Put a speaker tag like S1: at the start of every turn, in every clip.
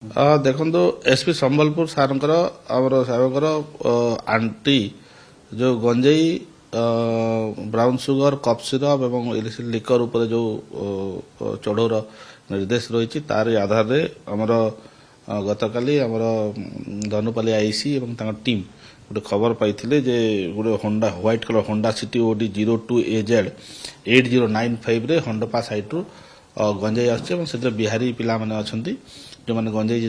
S1: ଦେଖନ୍ତୁ ଏସ୍ପି ସମ୍ବଲପୁର ସାର୍ଙ୍କର ଆମର ସାହେବଙ୍କର ଆଣ୍ଟି ଯେଉଁ ଗଞ୍ଜେଇ ବ୍ରାଉନ୍ ସୁଗର କପ୍ ସିରପ୍ ଏବଂ ଇଲିସିଟ୍ ଲିକର ଉପରେ ଯେଉଁ ଚଢ଼ଉର ନିର୍ଦ୍ଦେଶ ରହିଛି ତାରି ଆଧାରରେ ଆମର ଗତକାଲି ଆମର ଧନୁପାଲି ଆଇସି ଏବଂ ତାଙ୍କ ଟିମ୍ ଗୋଟେ ଖବର ପାଇଥିଲେ ଯେ ଗୋଟେ Honda white colour Honda City OD 02AZ 8095ରେ Handapa ସାଇଟ୍ରୁ ଗଞ୍ଜେଇ ଆସୁଛି ଏବଂ ସେଥିରେ ବିହାରୀ ପିଲାମାନେ ଅଛନ୍ତି ଯେଉଁମାନେ ଗଞ୍ଜେଇ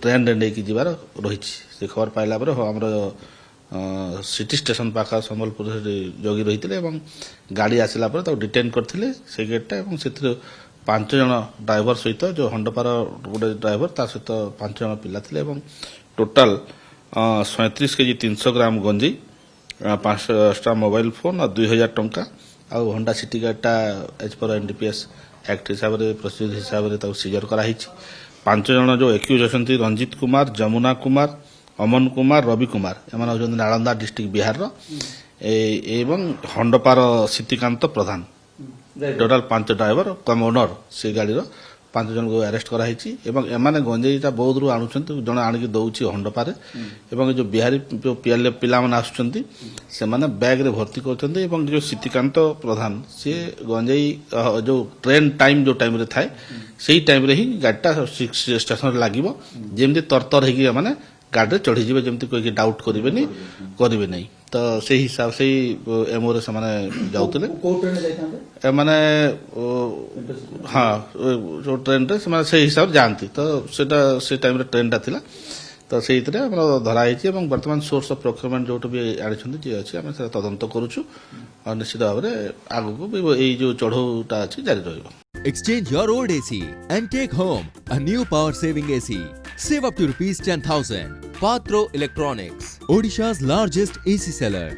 S1: ଟ୍ରେନ୍ରେ ନେଇକି ଯିବାର ରହିଛି। ସେ ଖବର ପାଇଲା ପରେ ଆମର ସିଟି ଷ୍ଟେସନ ପାଖ ସମ୍ବଲପୁର ଜଗି ରହିଥିଲେ ଏବଂ ଗାଡ଼ି ଆସିଲା ପରେ ତାକୁ ଡିଟେନ୍ କରିଥିଲେ ସେ ଗେଟ୍ଟା ଏବଂ ସେଥିରେ 5 ଜଣ ଡ୍ରାଇଭର ସହିତ ଯେଉଁ ହଣ୍ଡପାର ଗୋଟେ ଡ୍ରାଇଭର ତା ସହିତ 5 ଜଣ ପିଲା ଥିଲେ ଏବଂ ଟୋଟାଲ 37 କେଜି 300 ଗ୍ରାମ ଗଞ୍ଜେଇ 5ଟା ମୋବାଇଲ ଫୋନ୍ ଆଉ 2000 ଟଙ୍କା ଆଉ ହୋଣ୍ଡା ସିଟି ଗାଡ଼ିଟା ଏଜ୍ ପର NDPS ଆକ୍ଟ ହିସାବରେ ପ୍ରୋସିଡ୍ ହିସାବରେ ତାକୁ ସିଜର କରାଯାଇଛି। 5 ଜଣ ଯେଉଁ ଏକ୍ୟୁଜ୍ ଅଛନ୍ତି ରଞ୍ଜିତ କୁମାର, ଯମୁନା କୁମାର, ଅମନ କୁମାର, ରବି କୁମାର ଏମାନେ ହେଉଛନ୍ତି ନାଳନ୍ଦା ଡିଷ୍ଟ୍ରିକ୍ଟ ବିହାରର ଏବଂ ହଣ୍ଡପାର ସୀତିକାନ୍ତ ପ୍ରଧାନ। ଟୋଟାଲ 5 ଡ୍ରାଇଭର କମ୍ ଓନର ସେ ଗାଡ଼ିର 5 ଜଣଙ୍କୁ ଆରେଷ୍ଟ କରାଯାଇଛି ଏବଂ ଏମାନେ ଗଞ୍ଜେଇଟା ବୌଦ୍ଧରୁ ଆଣୁଛନ୍ତି, ଜଣେ ଆଣିକି ଦେଉଛି ହଣ୍ଡପାରେ ଏବଂ ଯେଉଁ ବିହାରୀ ପିଲାମାନେ ଆସୁଛନ୍ତି ସେମାନେ ବ୍ୟାଗ୍ରେ ଭର୍ତ୍ତି କରୁଛନ୍ତି ଏବଂ ଯେଉଁ ସୀତିକାନ୍ତ ପ୍ରଧାନ ସିଏ ଗଞ୍ଜେଇ ଯେଉଁ ଟ୍ରେନ୍ ଟାଇମ୍ ଯେଉଁ ଟାଇମ୍ରେ ଥାଏ ସେଇ ଟାଇମ୍ରେ ହିଁ ଗାଡ଼ିଟା ଷ୍ଟେସନରେ ଲାଗିବ ଯେମିତି ତରତର ହେଇକି ଏମାନେ ଗାଡ଼ିରେ ଚଢ଼ିଯିବେ ଯେମିତି କହିକି ଡାଉଟ୍ କରିବେ ନାହିଁ। ତ ସେଇ ହିସାବ ସେଇ ଏମଓରେ ସେମାନେ ଯାଉଥିଲେ। ଏମାନେ ହଁ ଯେଉଁ ଟ୍ରେନ୍ରେ ସେମାନେ ସେଇ ହିସାବରେ ଯାଆନ୍ତି ତ ସେଇଟା ସେ ଟାଇମ୍ରେ ଟ୍ରେନ୍ଟା ଥିଲା ତ ସେଇଥିରେ ଆମର ଧରା ହେଇଛି ଏବଂ ବର୍ତ୍ତମାନ ସୋର୍ସ ଅଫ୍ ପ୍ରୋକ୍ୟୁରମେଣ୍ଟ ଯେଉଁଠୁ ବି ଆଣିଛନ୍ତି ଯିଏ ଅଛି ଆମେ ସେଟା ତଦନ୍ତ କରୁଛୁ ଆଉ ନିଶ୍ଚିତ ଭାବରେ ଆଗକୁ ବି ଏଇ ଯେଉଁ ଚଢ଼ଉଟା ଅଛି ଜାରି ରହିବ।
S2: Exchange your old AC and take home a new power-saving AC. Save up to rupees 10,000. Patro Electronics, Odisha's largest AC seller.